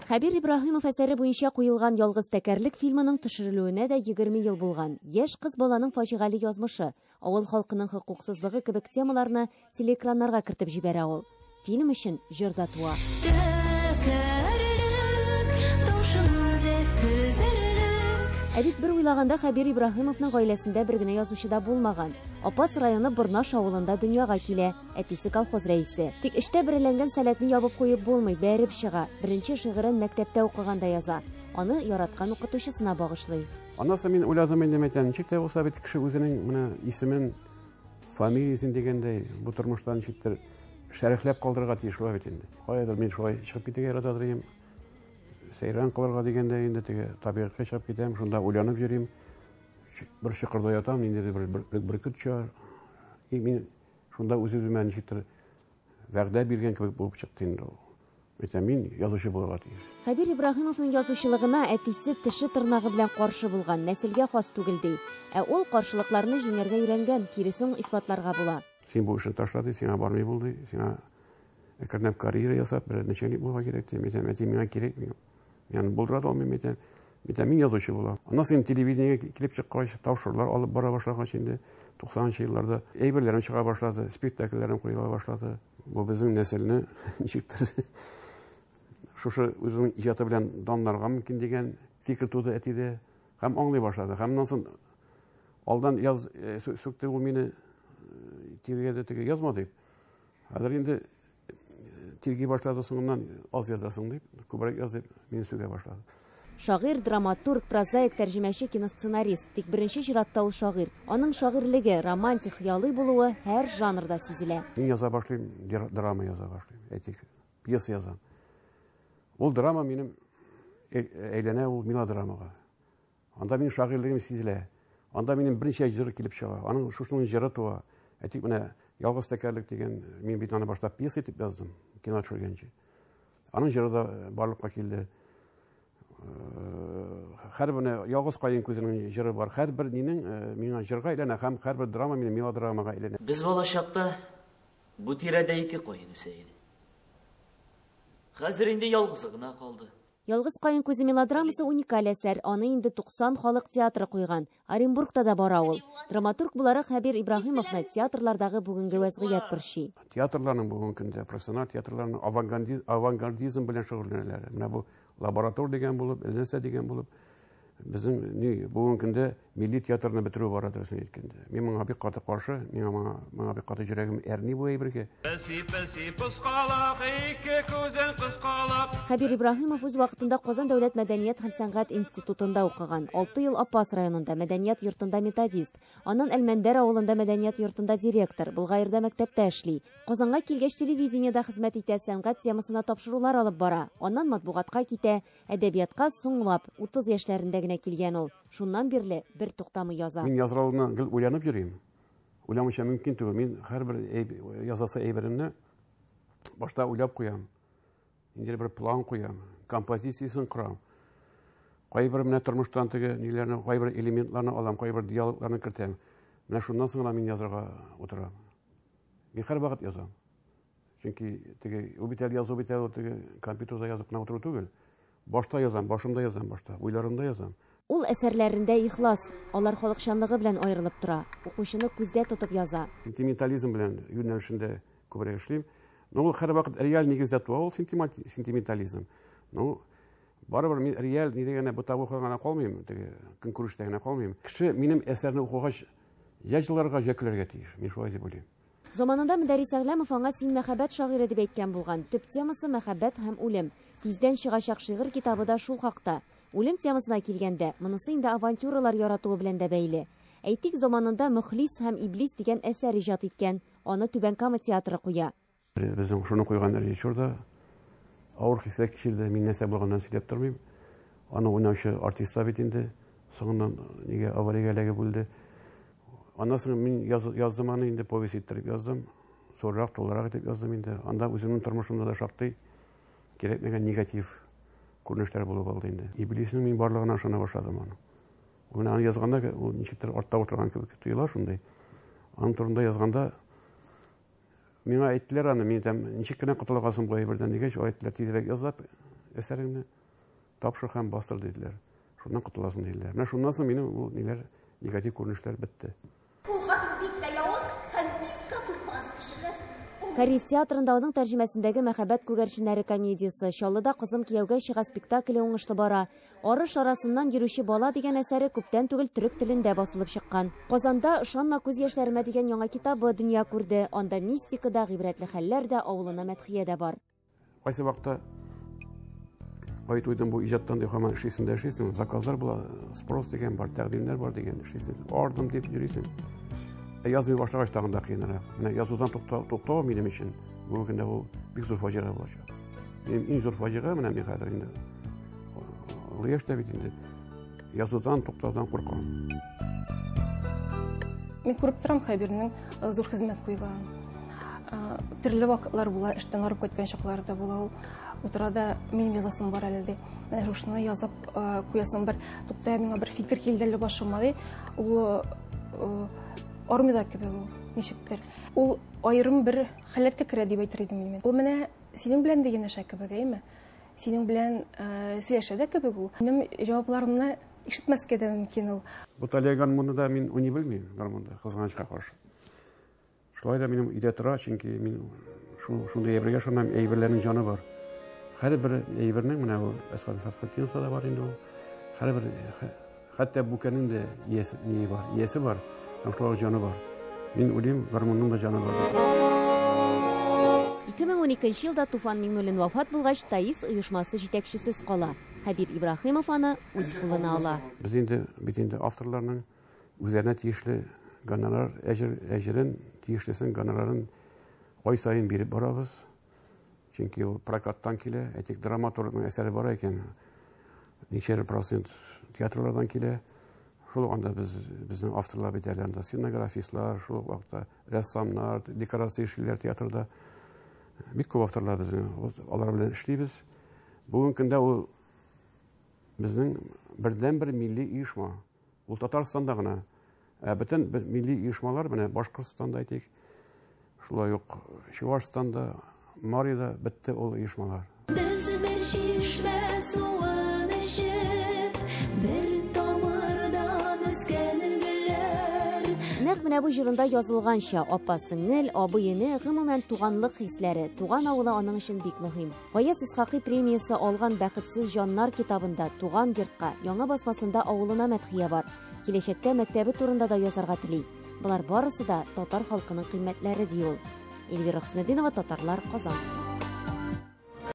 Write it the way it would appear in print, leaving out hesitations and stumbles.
Хәбир Ибраһимов әсәре буенча куелган «Ялгыз тәкәрлек» фильмының төшерелүенә дә 20 ел булган. Яшь кыз баланың фаҗигале язмышы, авыл халкының хокуксызлыгы кебек темаларны телеэкраннарга кертеп җибәрә ул. Фильм өчен җырда туа. Әбит бер уйлаганда Хәбир Ибраһимовның гаиләсендә бер генә язучы да булмаган. Апас районы Борнаш авылында дөньяга килә, әтисе колхоз рәисе. Тик эштә береләнгән сәләтне ябып куеп булмый, бәреп чыга. Беренче шигырен мәктәптә укыганда яза. Аны яраткан укытучысына багышлый. Аннан мин уйладым инде мәйтәм, ничектә булса бит кеше үзенең менә исемен, фамилиясын дигәндәй бу тормыштан ничектер шәрехләп калдырырга тиеш була бит инде. Каядыр мин шулай чыгып китәргә яратадыр. Сәйран кылырга дигәндә инде теге табигатькә чыгып китәм, шунда уйланып йөрим. Бер чыкырда ятам, инде бер көтчәр. Мин шунда үземә ничектер вәгъдә биргән кебек булып чыкты инде. Мәйтәм, мин язучы булырга тиеш. Хәбир Ибраһимовның язучылыгына әтисе теше тырнагы белән каршы булган, нәселгә хас түгел ди. Ул каршылыкларны җиңәргә өйрәнгән, киресен исбатларга була. Син бу эшне ташлады, сиңа бармый булды, сиңа әкренләп карьера ясап, бер начальник булырга кирәк ди. Мәйтәм, миңа кирәк. Yani buldurat olmayayım, miten yazıcı bulam. Nasıl televizyona kilip çıkmış, tavşırlar alıp bara başlamış şimdi 90'lı yıllarda eyberlerim çıkar başladı, spektaküllerim koyula başladı. Bu bizim neslini çıktı. Şu uzun icatı bilen damlarga mümkün degen fikir tutu etiydi. Hem anlay başladı, hem nasıl aldan yaz söktü o mini TV'de yazmadı. Hazır şimdi Tilgi başladı sonundan az yazasın deyip, kübrak yazıp meni söge başladı. Şagir, dramaturg, prozaik, tәрҗемәче, киносценарист. Тик беренче чиратта ул шагыйрь. Аның шагыйрьлеге, романтик, хыялый булуы һәр жанрда сизелә. Мин яза башлыйм, драма яза башлыйм, әйтик, пьеса язам. Ул драма минем әйләнә ул мелодрамага. Анда минем шагыйрьлегем сизелә. Анда минем беренче җыр килеп чыга. Аның шушының җыры туа. Әйтик, менә «Ялгыз тәкәрлек» дигән мин бит аны башлап пьеса итеп яздым, кино төшергәнче. Аның җыры да барлыкка килде. Һәрбер ялгыз кайын күзенең җыры бар. Һәрбер нинең миңа җырга әйләнә һәм һәрбер драма минем мелодрамага әйләнә. Без балачакта бу тирәдә ике кайын үсә иде. Хәзер инде ялгызы гына калды. Ялгыз кайын күзе мелодрамасы уникаль әсәр. Аны инде 90 халык театры куйган. Оренбургта да бара ул. Драматург буларак Хәбир Ибраһимовны театрлардагы бүгенге вазгыять борчый. Театрларның бүгенге көндә профессиональ театрларның авангардизм белән шөгыльләнәләр. Менә бу лаборатор дигән булып, элнәсә дигән булып, безнең бүгенге көндә милли театрны бетерү бара дөресен әйткәндә. Мин моңа бик каты каршы, моңа бик каты йөрәгем әрни бу әйбергә. Хәбир Ибраһимов үз вакытында Казан дәүләт мәдәният һәм сәнгать институтында укыган. 6 ел Апас районында мәдәният йортында методист. Аннан Әлмәндәр авылында мәдәният йортында директор, Булгаерда мәктәптә эшли. Казанга килгәч телевидениедә хезмәт итә, сәнгать темасына тапшырулар алып бара. Аннан матбугатка китә, әдәбиятка соңлап 30 яшьләрендә генә килгән ул. Шуннан бирле бер туктамый яза. Мин язралыгына гел уйланып йөрим. Уйламыйча мөмкин түгел. Мин һәрбер язасы әйберне башта уйлап куям. Инде бер план куям, композициясын корам. Кайбер менә тормыштан теге ниләрне, кайбер элементларны алам, кайбер диалогларны кертәм. Менә шуннан соң мин язарга утырам. Мин һәр вакыт язам. Чөнки теге убитәл язу битәл теге компьютерда язып кына утыру түгел. Башта язам, башымда язам, башта, уйларымда язам. Ул әсәрләрендә ихлас, алар халыкчанлыгы белән аерылып тора. Укучыны күздә тотып яза. Сентиментализм белән юнәлешендә күбрәк эшлим. Ул һәр вакыт реаль нигездә туа, ул сентиментализм. Барыбер мин реаль ни дигәнә бу табуга гына калмыйм, теге көнкүрештә генә калмыйм. Кеше минем әсәрне укыгач яҗыларга җәкеләргә тиеш. Мин шулай дип уйлыйм. Заманында Мөдәррис Әгләмов аңа син мәхәббәт шагыйре дип әйткән булган. Төп темасы мәхәббәт һәм үлем. Тиздән чыгачак шигырь китабы да шул хакта. Үлем темасына килгәндә, монысы инде авантюралар яратуы белән дә бәйле. Әйтик, заманында Мөхлис һәм Иблис дигән әсәр иҗат иткән. Аны Түбән Кама театры куя. Безнең шуны куйган режиссер да авыр хисләр кичерде. Мин нәрсә булганын сөйләп тормыйм. Аны уйнаучы артист бит инде. Соңыннан нигә авариягә эләгеп булды. Аннан соң мин яздым аны инде повесть иттереп яздым. Зоррак, толырак итеп яздым инде. Анда үземнең тормышымда да шактый кирәкмәгән негатив күренешләр булып алды инде. Иблисның мин барлыгына ышана башладым аны. Аны язганда ул ничектер артта утырган кебек тоела шундай. Аның турында язганда миңа әйттеләр аны, мин ничек кенә котылгансың бу әйбердән дигәч, әйттеләр тизрәк язып әсәремне. тапшыр һәм бастыр диделәр. Шуннан котыласың диделәр. Менә шуннан соң минем ул ниләр негатив күренешләр бетте. Кариев театрында аның тәрҗемәсендәге «Мәхәббәт күгәрченнәре» комедиясы, Чаллыда «Кызым кияүгә чыга» спектакле уңышлы бара. «Арыш арасыннан йөрүче бала» дигән әсәре күптән түгел төрек телендә басылып чыккан. Казанда «Ышанма күз яшьләремә» дигән яңа китабы дөнья күрде. Анда мистика да, гыйбрәтле хәлләр дә, авылына мәдхия дә бар. Кайсы вакытта айтуйдан бу иҗаттан дип һаман эшлисең, заказлар була, спрос дигән бар, тәкъдимнәр бар дигән эшлисең. Ардым дип йөрисең. Язмый башлагач тагын да кыйнара. Менә язудан туктау минем өчен бу көндә ул бик зур фаҗига булачак. Иң зур фаҗига менә мин хәзер инде. Ул яшьтә бит инде язудан туктаудан куркам. Мин күреп торам Хәбирнең зур хезмәт куйган. Төрле вакытлар була, эштән арып кайткан чаклар да була. Ул утырада минем язасым бар әле ди. Менә шушыны язып куясым бер туктай миңа бер фикер килде әле башыма ди. Ул армида кебек ул, ничектер. Ул айрым бер халәткә керә дип әйтер идем мин. Ул менә синең белән дигән эшә кебек, әйме? Синең белән сөйләшә дә кебек ул. Минем җавапларымны ишетмәскә дә мөмкин ул. Бу таләгән моны да мин уни белмим, гармунда, кызганычка каршы. Шулай да минем идә тора, чөнки мин шундый әйбергә шуннан әйберләрнең җаны бар. Һәрбер әйбернең менә ул Әсфан Фасфатинса да бар инде ул. Һәрбер хәтта бүкәнең дә иясе бар. Шулай җаны бар. Мин уйлыйм, гармунның да җаны бар. 2012 елда Туфан Миңнуллин вафат булгач, Таис оешмасы җитәкчесез кала. Хәбир Ибраһимов аны үз кулына ала. Без инде авторларның үзләренә тиешле гонорар әҗерен, тиешлесен гонорарын ай сайын биреп барабыз. Чөнки ул прокаттан килә, әйтик драматургның әсәре бар икән. Ничә процент театрлардан килә. Шул анда безнең авторлар бит әле анда сценографистлар, шул вакытта рәссамнар, декорация эшлиләр театрда. Бик күп авторлар безнең, алар белән эшлибез. Бүген көндә ул безнең бердән-бер милли оешма. Ул Татарстанда гына. Бөтен милли оешмалар менә Башкортстанда әйтик, шулай ук Чувашстанда, Марида бетте ул оешмалар. Нәкъ менә бу җырында язылганча, апа сеңел, абыене, гомумән туганлык хисләре, туган авылы аның өчен бик мөһим. Гаяз Исхакый премиясе алган Бәхетсез җаннар китабында туган йортка, яңа басмасында авылына мәдхия бар. Киләчәктә мәктәбе турында да язарга тели. Булар барысы да татар халкының кыйммәтләре ди ул. Эльвира Хөснетдинова, Татарлар, Казан.